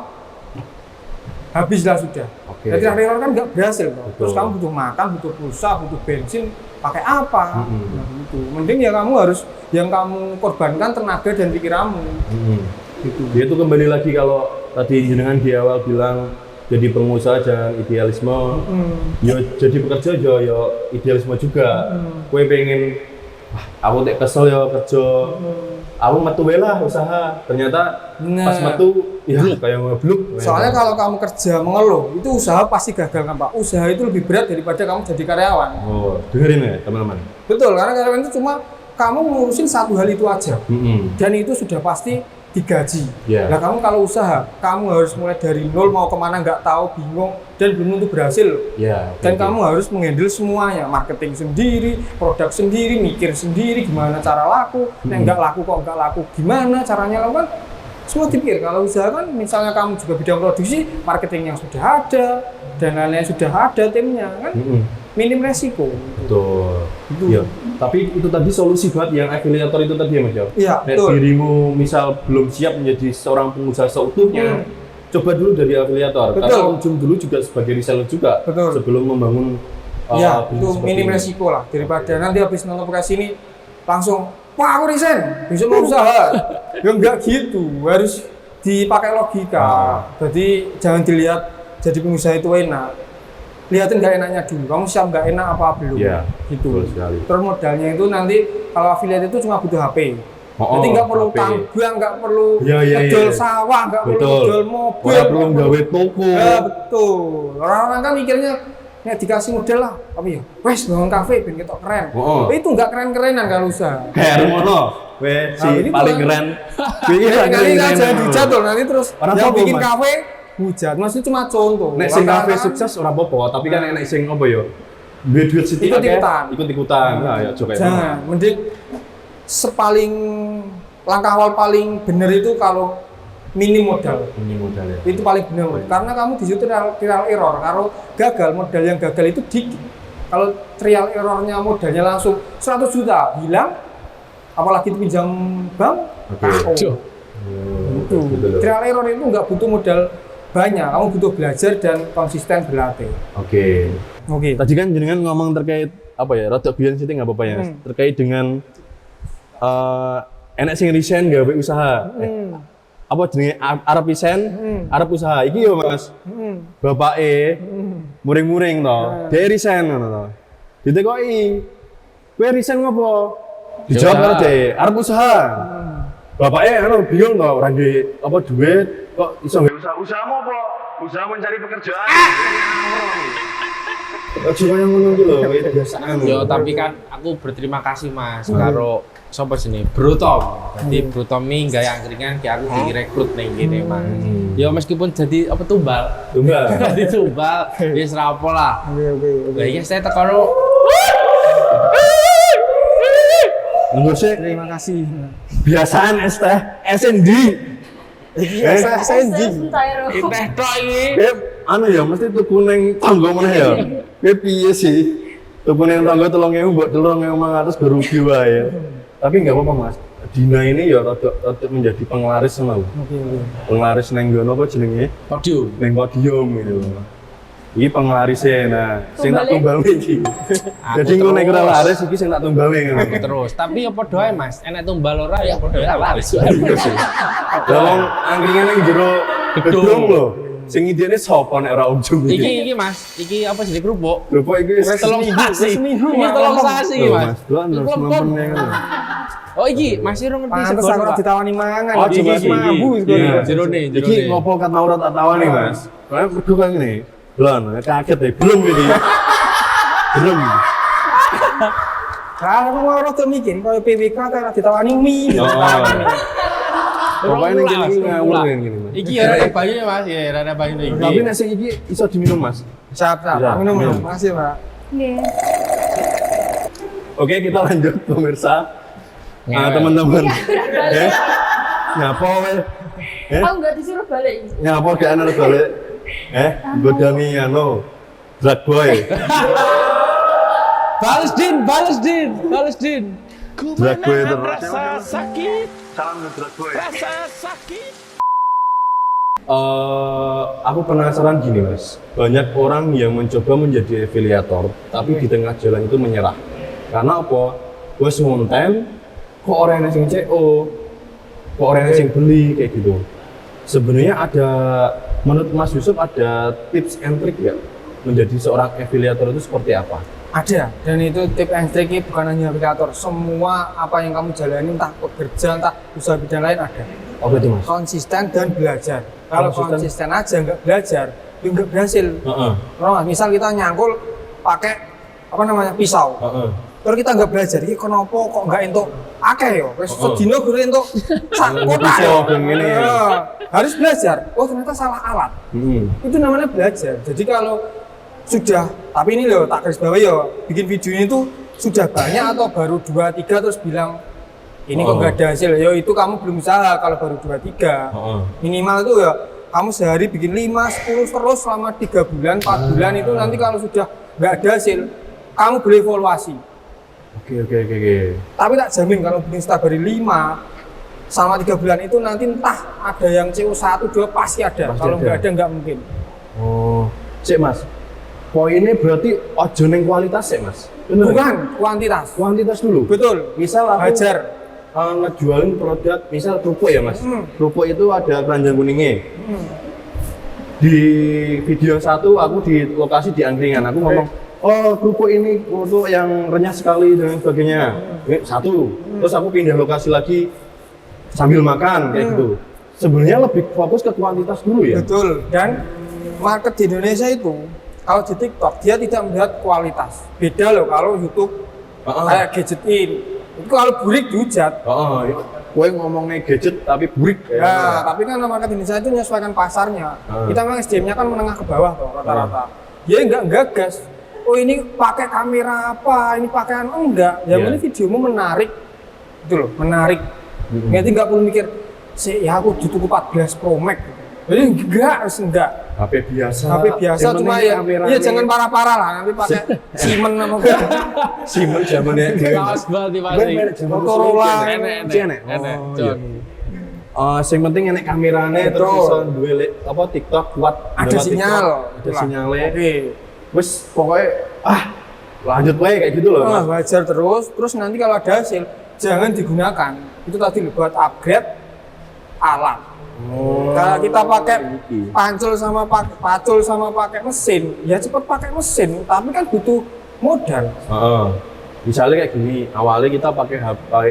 habislah sudah. Oke. Jadi trial error kan nggak berhasil toh. Terus Betul. kamu butuh makan, butuh pulsa, butuh bensin, pakai apa? Mm-mm. Nah, gitu. Mending ya kamu harus yang kamu korbankan tenaga dan pikiranmu. Gitu. Dia tuh kembali lagi kalau tadi jenengan di awal bilang jadi pengusaha jangan idealisme. Ya jadi pekerja ya idealisme juga. Kue pengen aku tek kesel ya kerja. Aku metu wae lah usaha. Ternyata Nah. pas metu ya kayak ngebluk. Soalnya kalau kamu kerja mengeluh, itu usaha pasti gagal kan Pak. Usaha itu lebih berat daripada kamu jadi karyawan. Oh, dengerin ya teman-teman. Betul, karena karyawan itu cuma kamu ngurusin satu hal itu aja. Dan itu sudah pasti digaji. Iya. Nah kamu kalau usaha, kamu harus mulai dari nol, mau kemana nggak tahu, bingung, dan belum tentu berhasil. Ya. Dan kamu harus menghandle semuanya, marketing sendiri, produk sendiri, mikir sendiri, gimana cara laku, nggak laku kok nggak laku, gimana caranya lakukan, semua dipikir. Kalau usaha kan, misalnya kamu juga bidang produksi, marketing yang sudah ada, dan lain-lain sudah ada timnya, kan minim resiko. Betul. Itu. Iya. Tapi itu tadi solusi buat yang afiliator itu tadi ya Mas Jo. Iya, Nek betul. dirimu misal belum siap menjadi seorang pengusaha seutuhnya, coba dulu dari afiliator. Betul. Karena Om Jung dulu juga sebagai reseller juga Betul. sebelum membangun Ya, bisnis itu seperti minim ini. resiko lah daripada nanti habis nonton podcast ini langsung wah aku resign, besok mau usaha. Ya enggak gitu, harus dipakai logika. Jadi jangan dilihat jadi pengusaha itu enak. Lihatin nggak enaknya dulu, kamu siap nggak enak apa belum? Iya, gitu. betul sekali. Terus modalnya itu nanti kalau affiliate itu cuma butuh HP. Oh, Jadi nggak perlu HP. tambang, nggak perlu Iya, iya, ngedol iya. sawah, nggak perlu Betul. ngedol mobil. Orang perlu gawe toko. Ya betul. Orang-orang kan mikirnya nek dikasih modal lah, apa ya? Wes bangun kafe ben ketok keren. Oh. Itu enggak keren-kerenan kalau usaha. Kayak Rumono, si Nah, ini paling tuh. keren. Wingi Nanti paling kan keren. jangan dijatuh nanti terus Orang yang sopo, bikin Mas? kafe hujat. Maksudnya cuma contoh. Nek sing kafe Rata-rata sukses ora apa-apa, tapi kan enek sing apa ya? Duit sithik Ikut-ikutan. Ikut-ikutan. Nah, ya coba. Jangan, mending sepaling langkah awal paling benar itu kalau minim modal. Ini modalnya. Itu paling benar karena kamu di situ trial error. Kalau gagal, modal yang gagal itu dikit. Kalau trial errornya modalnya langsung 100 juta hilang, apalagi itu pinjam bank, Oke. KO. Cuk. Itu. Trial error itu nggak butuh modal banyak, kamu butuh belajar dan konsisten berlatih. Oke. Oke. Tadi kan jenengan ngomong terkait apa ya? Rada guyon sithik nggak apa-apa ya. Mas. Terkait dengan enek sing resign gawe usaha. Apa jenenge arep resign, arep usaha. Iki yo Mas. Bapake muring-muring to. Dia resign ngono to. Ditekoki. Kowe resign ngopo? Dijawab karo dhek, arep usaha. Bapaknya bingung to, ora duwe apa duit kok iso gawe usaha. Usahamu apa? Usaha mencari pekerjaan. Ojo kaya ngono iki lho, biasaan. Yo tapi kan aku berterima kasih Mas karo sapa sini Bro Tom. Jadi Bro Tom ini gaya angkringan ki aku direkrut ning kene Mas. Yo meskipun jadi apa tumbal. Jadi tumbal wis ra apa lah. Oke. Lah iki saya tekono. Menurut saya Terima kasih. biasaan es teh SND. Saya Teh tok iki. Anu ya mesti tuku ning tangga meneh ya. Kowe piye sih? Tuku ning tangga 3.000 mbok 3.500 berugi wae. Tapi enggak apa-apa Mas. Dina ini ya rada menjadi penglaris sama. Penglaris neng ngono apa jenenge? Podium. Neng podium gitu. Iki penglarisnya, nah, sing tak tumbali iki. Jadi engko nek ora laris iki sing tak tumbali ngono. Terus, tapi ya padha ae Mas, enek tumbal ora ya padha ae laris. Lah wong angkringan ning jero gedung lho. Sing idene sapa nek ora ujung Iki Mas, iki apa sih kerupuk? Lupa iki wis Telung sasi. seminggu, Iki Mas. telung sasi iki Mas. Doan terus nonton ngono. Oh iki masih rong ngerti Pantes sego. aku Pak. ditawani mangan. Oh, iki coba iki. mambu Iya. Jerone. Iki ngopo kat mau ora tak tawani, Mas. Soalnya mergo kan ngene. Belum, kaget deh. Belum iki. Belum. Kalau aku mau rada mikir koyo PWK ta ditawani mie. Oh. Pokoknya ning kene iki ngawur ngene, Mas. Iki ya rada banyu ya Mas, ya rada banyu iki. Tapi nek sing iki iso diminum, Mas. Siap. Bisa, Minum. minum. Makasih, Pak. Nggih. Oke, kita lanjut pemirsa. Nah, Ngewel. teman-teman. Nyapa weh? Aku nggak disuruh balik. Nyapa gak ana balik? Godani anu drag boy. Bales din. Drag boy terus. Salam drag boy. Aku penasaran gini Mas, banyak orang yang mencoba menjadi afiliator, tapi di tengah jalan itu menyerah. Karena apa? Wes ngonten, kok orang yang CO, kok orang yang beli kayak gitu. Sebenarnya ada, menurut Mas Yusuf ada tips and trick nggak menjadi seorang afiliator itu seperti apa? Ada, dan itu tip and triknya bukan hanya aplikator. Semua apa yang kamu jalani, entah pekerjaan, entah usaha bidang lain ada. Apa itu Mas? Konsisten dan belajar. Kalau Konsisten. konsisten aja nggak belajar, ya nggak berhasil. Nah, misal kita nyangkul pakai apa namanya pisau, terus kita nggak belajar, ini kenapa kok nggak entuk akeh yo? Wes sedino guru entuk sak kotak. Pisau, gini. Harus belajar. Oh ternyata salah alat. Itu namanya belajar. Jadi kalau sudah, tapi ini loh tak garis bawahi yo, bikin video ini tuh sudah banyak atau baru 2-3 terus bilang ini kok nggak ada hasil, yo itu kamu belum usaha kalau baru 2-3. Minimal itu ya kamu sehari bikin 5-10 terus selama 3 bulan, 4 bulan itu nanti kalau sudah nggak ada hasil, kamu boleh evaluasi. Oke. Tapi tak jamin kalau bikin setiap hari 5 selama 3 bulan itu nanti entah ada yang CO 1-2 pasti ada. Pasti Kalau ada. nggak ada nggak mungkin. Oh, sik Mas. Poinnya berarti ojo neng kualitas ya Mas? Bener? Bukan kuantitas. Kuantitas dulu. Betul. Misal aku Hajar. ngejualin produk, misal kerupuk ya Mas. Kerupuk itu ada keranjang kuningnya. Di video 1 aku di lokasi di angkringan, aku ngomong, oh kerupuk ini kerupuk yang renyah sekali dan sebagainya. Ini 1. Terus aku pindah lokasi lagi sambil makan kayak gitu. Sebenarnya lebih fokus ke kuantitas dulu ya. Betul. Dan market di Indonesia itu kalau di TikTok dia tidak melihat kualitas. Beda loh kalau YouTube kayak gadget ini. Itu kalau burik dihujat. Kowe ngomongnya gadget tapi burik ya. Nah, tapi kan market Indonesia itu menyesuaikan pasarnya. Kita memang SDM-nya kan menengah ke bawah tuh rata-rata. Dia enggak gagas. Oh ini pakai kamera apa? Ini pakaian enggak. Yang penting videomu menarik. Itu loh, menarik. Nanti enggak perlu mikir, ya aku dituku 14 Pro Max. Jadi enggak. HP biasa. HP biasa Yang cuma penting ya, kameranya. iya jangan parah-parah lah. Nanti pakai Siemens apa gitu. Simon zamannya Kaos banget pasti. Motorola. Enek. Enek. Enek. Oh, Jon. Sing penting enek kamerane terus Betul. iso duwe apa TikTok kuat. Ada lewat sinyal. TikTok, ada Itulah. sinyalnya. Oke. Wes pokoknya lanjut wae kayak gitu loh. Nah, Mas. wajar terus nanti kalau ada hasil jangan digunakan. Itu tadi buat upgrade alat. Kalau kita pakai pacul sama pakai mesin, ya cepet pakai mesin, tapi kan butuh modal. Heeh. Misalnya kayak gini, awalnya kita pakai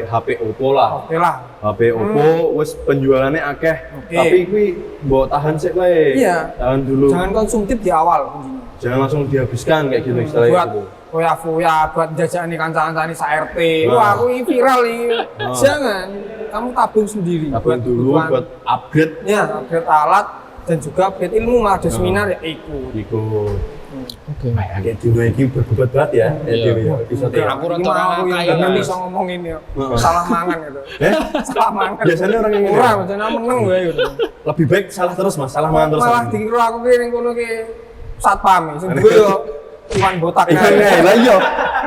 HP Oppo lah. Oke lah. HP Oppo wes penjualannya akeh, Oke. tapi kuwi mbok tahan sik wae. Iya. Tahan dulu. Jangan konsumtif di awal kuncinya. Jangan langsung dihabiskan kayak gitu istilahnya Buat gitu. foya-foya, buat jajan nih kancan-kancan sa RT. Nah. Wah, aku ini viral ini. Jangan. Kamu tabung sendiri. Tabung dulu kebutuhan. buat upgrade Ya, upgrade alat dan juga upgrade ilmu lah. Ada seminar ya ikut. ikut. Oke. Kayak dino iki berbobot banget ya. Iya. Dewi ya. Episode ya. Aku Ini rada mau aku kaya, yang nanti Mas. bisa ngomongin ya. Heeh. Salah mangan gitu. Salah mangan. Biasanya orang yang Ora, biasanya meneng gue gitu. Lebih baik salah terus Mas, salah mangan terus. Malah dikira aku ki ning kono ki satpam. Sing gue yo Iwan botak. Iya, lah iya.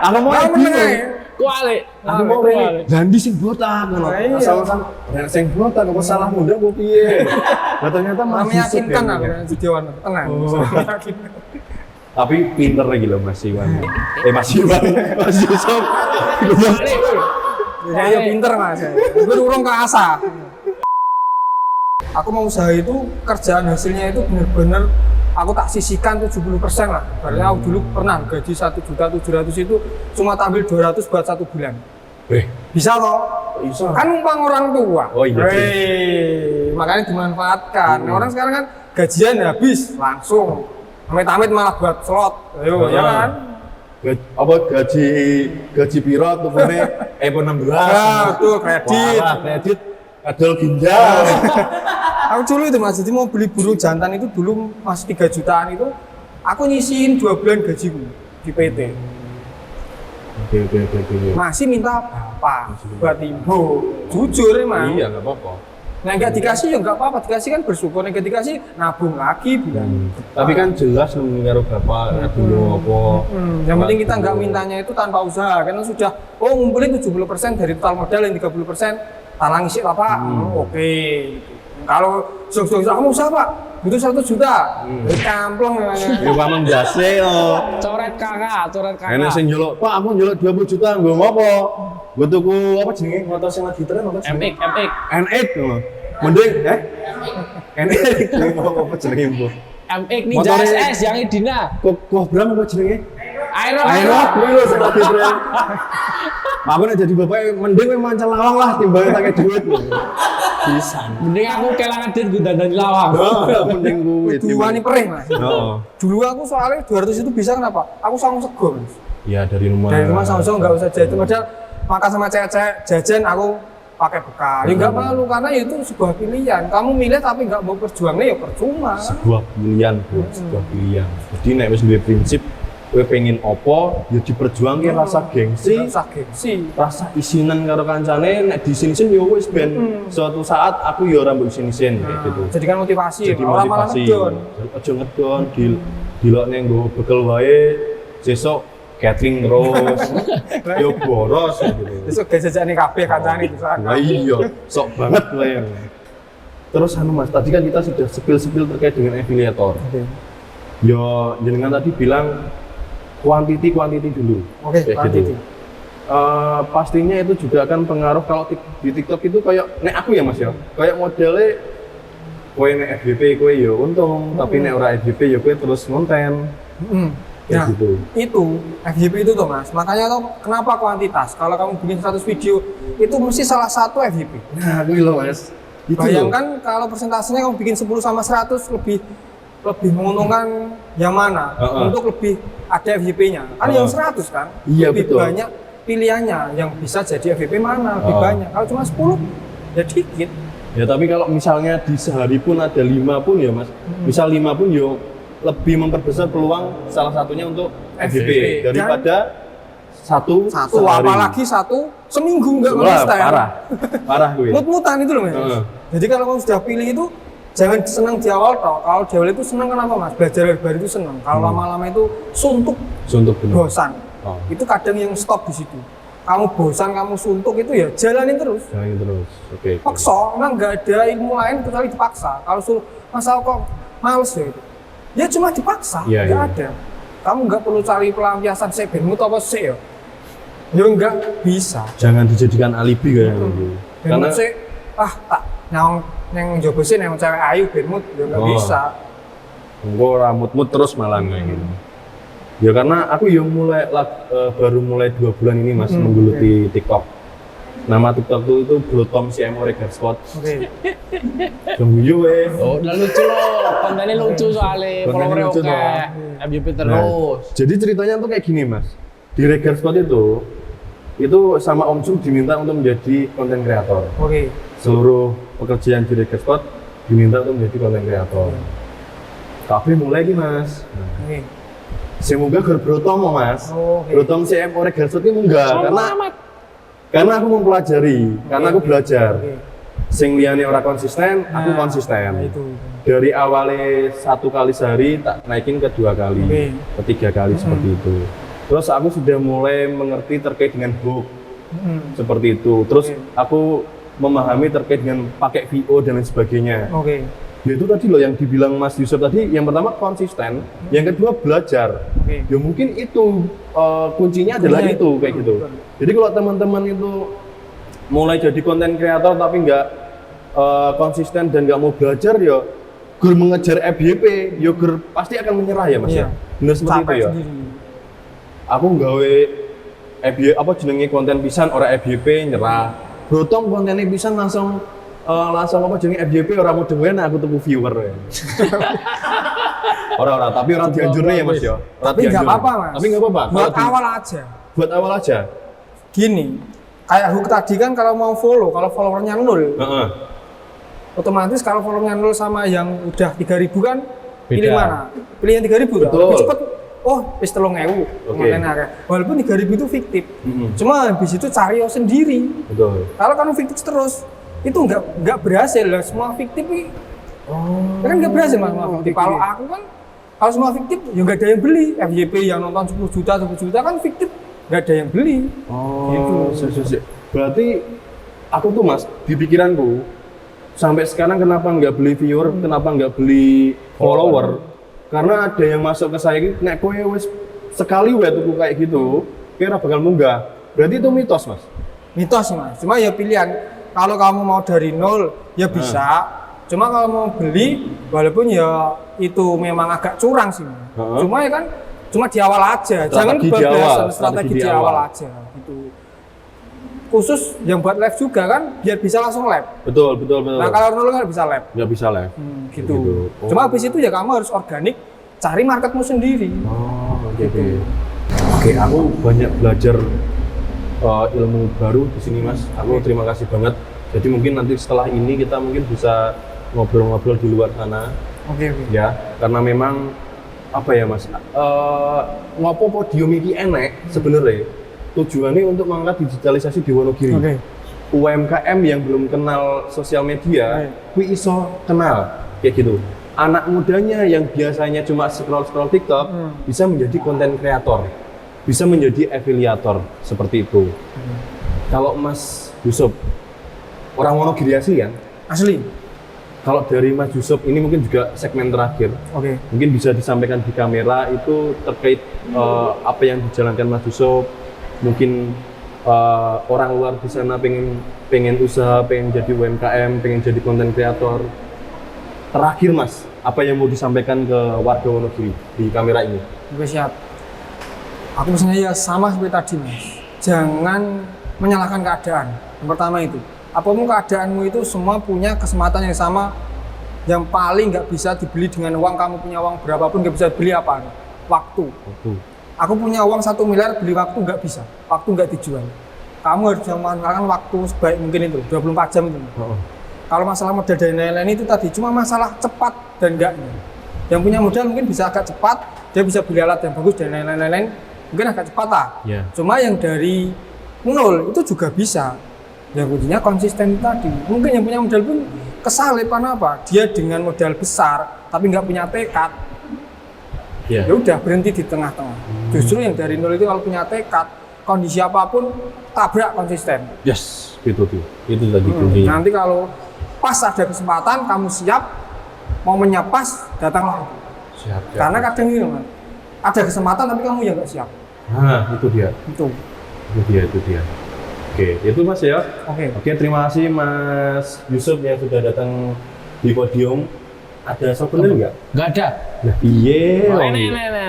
Aku mau Lah meneng ae. Kuali. Aku mau rene. Dandi sing botak ngono. Lah iya. Asal-asal nek sing botak kok salah muda kok piye. Lah ternyata Malah masih meyakinkan aku dengan Sudiawan. Tenang. Meyakinkan. Tapi pinter lagi loh Mas Iwan. Mas Iwan, Mas Yusuf. Ya pinter Mas. Gue urung ke asa. Aku mau usaha itu kerjaan hasilnya itu bener-bener aku tak sisihkan 70% lah. Karena aku dulu pernah gaji 1.700.000 itu cuma tampil 200 buat 1 bulan. Bisa toh? Bisa. Kan numpang orang tua. Oh iya sih. Makanya dimanfaatkan. Nah, orang sekarang kan gajian habis langsung. Amit-amit malah buat slot. Ayo, ya kan? Apa gaji piro tuh kene iPhone 16. Ya, betul, kredit. Wah, kredit adol ginjal. Aku dulu itu Mas, jadi mau beli burung jantan itu dulu masih 3 jutaan itu aku nyisihin 2 bulan gajiku di PT. Oke. Masih minta apa? Buat ibu. Jujur emang. Iya, enggak apa-apa. Nah nggak dikasih ya nggak apa-apa, dikasih kan bersyukur. Nggak dikasih nabung lagi bulan. Tapi kan jelas karo bapak dulu apa. Yang penting kita nggak mintanya itu tanpa usaha, karena sudah ngumpulin 70% dari total modal yang 30% talang isi apa? Oke. Kalau sok-sok kamu usaha Pak, butuh 1 juta. Kamplong namanya. Yo pamang jase yo. Coret kakak. Enak sing nyolok, Pak aku nyolok 20 juta, nggo ngopo? Gue tuku apa jenenge motor sing lagi tren apa jenenge? MX. NX loh. Mending NX apa jenenge Bu? MX Ninja Motornya- SS yang Idina. Kok Bram apa jenenge? Aero. Aero kuwi lho sing lagi tren. Aku nek jadi bapak mending kowe mancal lawang lah timbang tak duit. Bisa. Mending aku kelangan duit gue dandan lawang. Mending kuwi. Duani perih Mas. Heeh. Dulu aku soalnya 200 itu bisa kenapa? Aku sangat sego Mas. Iya dari rumah. Dari rumah sama nggak usah jajan. Padahal makan sama cewek-cewek jajan aku pakai bekal. Ya nggak malu karena itu sebuah pilihan. Kamu milih tapi nggak mau perjuangnya ya percuma. Sebuah pilihan, Bu. Sebuah pilihan. Jadi nek wis duwe prinsip kowe pengen opo ya diperjuangke rasa gengsi, Rasa gengsi. rasa isinan karo kancane nek disin-isin ya wis ben suatu saat aku ya ora mbok isin-isin kayak gitu. Jadikan motivasi. Jadi Orang malah motivasi. ngedon. Aja ngedon, dilokne nggo bekel wae, sesuk catering terus. Yo boros kayak gitu. Besok gak jajane kabeh kancane di sana. Nah iya, sok banget kowe. Terus anu Mas, tadi kan kita sudah sepil-sepil terkait dengan affiliator. Oke. Yo jenengan tadi bilang quantity dulu. Oke, Kayak quantity. Pastinya itu juga akan pengaruh kalau di TikTok itu kayak nek aku ya Mas ya, kayak modelnya kowe nek FYP kowe ya untung, tapi nek ora FYP ya kowe terus konten. Kayak Nah, gitu. itu FYP itu tuh Mas. Makanya tuh kenapa kuantitas? Kalau kamu bikin 100 video itu mesti salah satu FYP. Nah, aku lho Mas. Itu Bayangkan kalau persentasenya kamu bikin 10 sama 100 lebih menguntungkan yang mana? Untuk lebih ada FYP-nya. Kan yang 100 kan? Iya, lebih betul. banyak pilihannya yang bisa jadi FYP mana? Lebih banyak. Kalau cuma 10 ya dikit. ya tapi kalau misalnya di sehari pun ada 5 pun ya Mas. Misal 5 pun yo lebih memperbesar peluang salah satunya untuk FYP FYP. daripada satu sehari. Apalagi satu seminggu nggak Wah, konsisten. parah gue. Mut-mutan itu loh Mas. Heeh. Jadi kalau kamu sudah pilih itu jangan senang di awal toh. Kalau di awal itu senang kenapa Mas? Belajar baru itu senang. Kalau lama-lama itu suntuk, Untuk benar. bosan. Oh. Itu kadang yang stop di situ. kamu bosan, kamu suntuk itu ya jalanin terus. Jalanin terus. Oke. Paksa, memang nggak ada ilmu lain kecuali dipaksa. Kalau suruh masalah kok males ya itu. Ya cuma dipaksa, Iya, nggak iya. ada. Kamu nggak perlu cari pelampiasan saya benmu atau apa sih ya. Ya nggak bisa. Jangan dijadikan alibi kayak gitu. Karena sih, tak nyawang yang jogo sih yang cewek ayu benmu ya nggak Oh. bisa. Engko rambutmu terus malah kayak gitu. Ya karena aku ya baru mulai 2 bulan ini Mas menggeluti TikTok. Nama TikTok itu Brotom CMO Regar Spot. Oke. Ganggu weh. Oh, udah lucu loh. Kontennya lucu soalnya. Kontennya Follower lucu oke. soalnya. FYP terus. Jadi ceritanya tuh kayak gini Mas. Di Regar Spot itu sama Om Sung diminta untuk menjadi konten kreator. Oke. Seluruh pekerjaan di Regar Spot diminta untuk menjadi konten kreator. Tapi mulai nih Mas. Oke. Semoga ger Brotom Mas. Oh, oke. Brotom CMO Regar Spot ini enggak karena aku mempelajari, karena aku belajar. Oke. Sing liyane ora konsisten, aku Nah, konsisten. itu. Dari awalnya 1 kali sehari tak naikin ke 2 kali, Oke. ke 3 kali seperti itu. Terus aku sudah mulai mengerti terkait dengan hook seperti itu. Terus Oke. aku memahami terkait dengan pakai VO dan lain sebagainya. Oke. Ya itu tadi loh yang dibilang Mas Yusuf tadi, yang pertama konsisten, yang kedua belajar. Oke. Ya mungkin itu kuncinya adalah Kuncinya itu itu. kayak gitu. Betul. Jadi kalau teman-teman itu mulai jadi konten kreator tapi nggak konsisten dan nggak mau belajar ya gur mengejar FYP, ya gur pasti akan menyerah ya Mas Iya. ya. Benar seperti Capek itu ya. sendiri. Aku nggawe FYP apa jenenge konten pisan ora FYP nyerah. Brotom kontennya pisan langsung apa jenenge FYP ora mau dewen aku tuku viewer ya. Ora tapi ora dianjurne ya Mas ya. Ora Tapi nggak dianjurne. apa-apa Mas. Tapi nggak apa-apa. Buat Kalau di- awal aja. buat awal aja. Gini, kayak Hook tadi kan kalau mau follow, kalau followernya 0, Heeh. otomatis kalau followernya 0 sama yang udah 3.000 kan pilih Beda. mana? Pilih yang 3.000 kan? Betul. Lebih cepet. Oh, wis 3.000. Oke. Konten akeh. Walaupun 3.000 itu fiktif. Mm-mm. Cuma habis itu cari sendiri. Betul. Kalau kamu fiktif terus, itu nggak berhasil lah. Semua fiktif ini kan nggak berhasil mas. Semua fiktif. Kalau aku kan, kalau semua fiktif ya nggak ada yang beli. FYP yang nonton 10 juta kan fiktif, nggak ada yang beli. Oh, gitu. Berarti aku tuh Mas, di pikiranku sampai sekarang kenapa nggak beli viewer, kenapa nggak beli follower? Karena ada yang masuk ke saya ini, nek kowe wis sekali wae tuku kayak gitu, kira bakal munggah. Berarti itu mitos, Mas. Mitos sih mas. Cuma ya pilihan. Kalau kamu mau dari 0 ya bisa. Cuma kalau mau beli, walaupun ya itu memang agak curang sih mas. Cuma ya kan, cuma di awal aja. Jangan Strategi di kebablasan, awal, strategi di awal aja. Gitu. Khusus yang buat live juga kan, biar bisa langsung live. Betul. Nah kalau 0 kan bisa live. Nggak bisa live. Gitu. Oh. Cuma habis itu ya kamu harus organik, cari marketmu sendiri. Oh, oke. Oke, aku banyak belajar ilmu baru di sini, Mas. Aku terima kasih banget. Jadi mungkin nanti setelah ini kita mungkin bisa ngobrol-ngobrol di luar sana. Oke. Ya, karena memang apa ya, Mas? Ngopo podium iki enek sebenarnya tujuannya untuk mengangkat digitalisasi di Wonogiri. Oke. UMKM yang belum kenal sosial media, kui iso kenal kayak gitu. Anak mudanya yang biasanya cuma scroll TikTok bisa menjadi konten kreator, bisa menjadi afiliator seperti itu. Kalau Mas Yusuf orang Wonogiri asli kan? Asli. Kalau dari Mas Yusuf ini mungkin juga segmen terakhir, Oke. mungkin bisa disampaikan di kamera itu terkait apa yang dijalankan Mas Yusuf. Mungkin orang luar di sana pengen usaha, pengen jadi UMKM, pengen jadi konten kreator. Terakhir Mas, apa yang mau disampaikan ke warga Wonogiri di kamera ini? Oke siap. Aku pesannya ya sama seperti tadi mas. Jangan menyalahkan keadaan. Yang pertama itu. Apapun keadaanmu itu semua punya kesempatan yang sama. Yang paling nggak bisa dibeli dengan uang. Kamu punya uang berapapun nggak bisa beli apa? Waktu. Aku punya uang 1 miliar beli waktu nggak bisa. Waktu nggak dijual. Kamu harus memanfaatkan waktu sebaik mungkin itu. 24 jam itu. Kalau masalah modal dan lain-lain itu tadi cuma masalah cepat dan enggaknya. Yang punya modal mungkin bisa agak cepat, dia bisa beli alat yang bagus dan lain-lain, mungkin agak cepat lah. Yeah. Cuma yang dari 0 itu juga bisa. Yang kuncinya konsisten tadi. Mungkin yang punya modal pun kesalip karena apa? Dia dengan modal besar tapi nggak punya tekad. Ya udah berhenti di tengah-tengah. Justru yang dari 0 itu kalau punya tekad, kondisi apapun tabrak konsisten. Yes, itu tuh. Itu tadi kuncinya. Nanti kalau pas ada kesempatan kamu siap mau menyapas datanglah. Siap. Karena kadang ini Mas, ada kesempatan tapi kamu yang nggak siap. Nah, itu dia. Itu. Itu dia. Oke, itu Mas ya. Oke. Terima kasih Mas Yusuf yang sudah datang di podium. Ada souvenir nggak? Nggak ada. Nah, iya.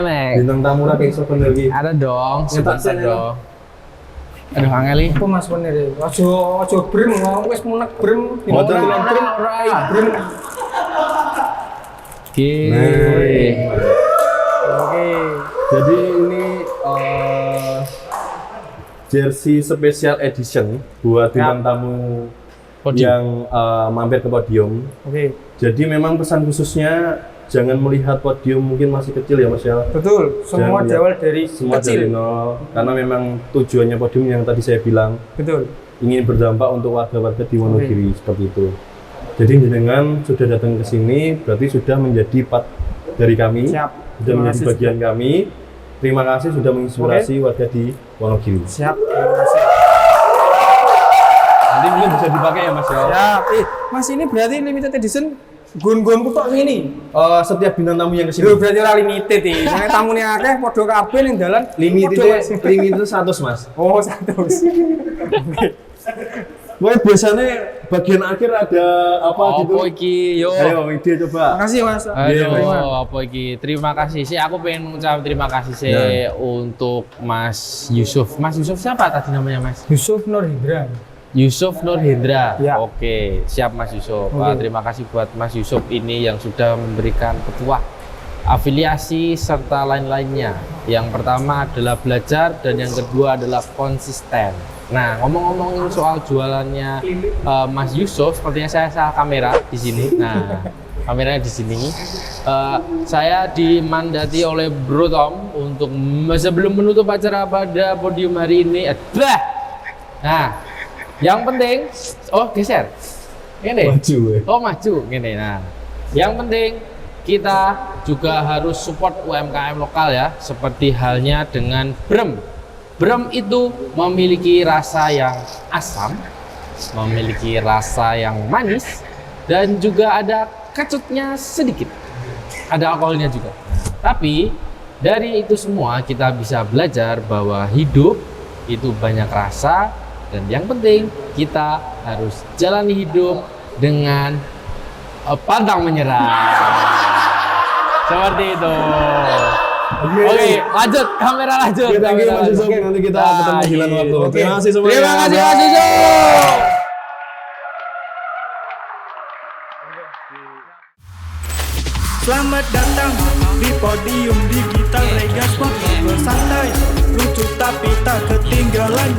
Nek. Bintang tamu lagi souvenir lagi. Ada dong, Nyetak sebentar sini, dong. Aduh, angeli. Apa Mas bener ya? Ojo brem, wis munek brem, Mboten. brem. Oke. Oke. Jadi ini jersey special edition buat bintang tamu Podium. yang mampir ke podium. Oke. Jadi memang pesan khususnya jangan melihat podium mungkin masih kecil ya Mas ya. Betul. Semua Jangan diawal dari Semua kecil. dari nol. Karena memang tujuannya podium yang tadi saya bilang Betul. ingin berdampak untuk warga-warga di Wonogiri seperti itu. Jadi dengan sudah datang ke sini berarti sudah menjadi part dari kami. Siap. Sudah Terima menjadi kasih. bagian kami. Terima kasih sudah menginspirasi warga di Wonogiri. Siap. Terima kasih. Nanti mungkin bisa dipakai ya Mas ya. Siap. Mas ini berarti limited edition gun-gun kutok ini. Setiap bintang tamu yang Lho kesini berarti ora limited iki. Nek tamune akeh padha kabeh ning dalan. limit itu 100 Mas. Oh, 100. Wah biasanya bagian akhir ada apa gitu. Apa iki? Yo. Ayo ide coba. Makasih Mas. Aduh, apa iki? Terima kasih sih. Aku pengen mengucap terima kasih sih untuk Mas Yusuf. Mas Yusuf siapa tadi namanya Mas? Yusuf Nur Hindra. Yusuf Nur Hendra. Ya. Oke, siap Mas Yusuf. Oke. Terima kasih buat Mas Yusuf ini yang sudah memberikan petuah, afiliasi serta lain-lainnya. Yang pertama adalah belajar dan yang kedua adalah konsisten. Nah, ngomong-ngomongin soal jualannya Mas Yusuf, sepertinya saya salah kamera di sini. Nah, kameranya di sini. Saya dimandati oleh Bro Tom untuk sebelum menutup acara pada podium hari ini. Nah, yang penting, geser. Gini. Maju ya. Maju. Gini. Nah, yang penting kita juga harus support UMKM lokal ya, seperti halnya dengan brem. Brem itu memiliki rasa yang asam, memiliki rasa yang manis, dan juga ada kecutnya sedikit. Ada alkoholnya juga. Tapi dari itu semua kita bisa belajar bahwa hidup itu banyak rasa, dan yang penting kita harus jalani hidup dengan pantang menyerah. Seperti itu. Oke, lanjut kamera lanjut. Thank you Kamera Mas Yusuf. lanjut. Nanti kita ketemu di lain waktu. Oke. Terima kasih semuanya. Terima kasih Mas Yusuf. Selamat datang di podium digital Regas Sport. Ngobrol santai, lucu tapi tak ketinggalan.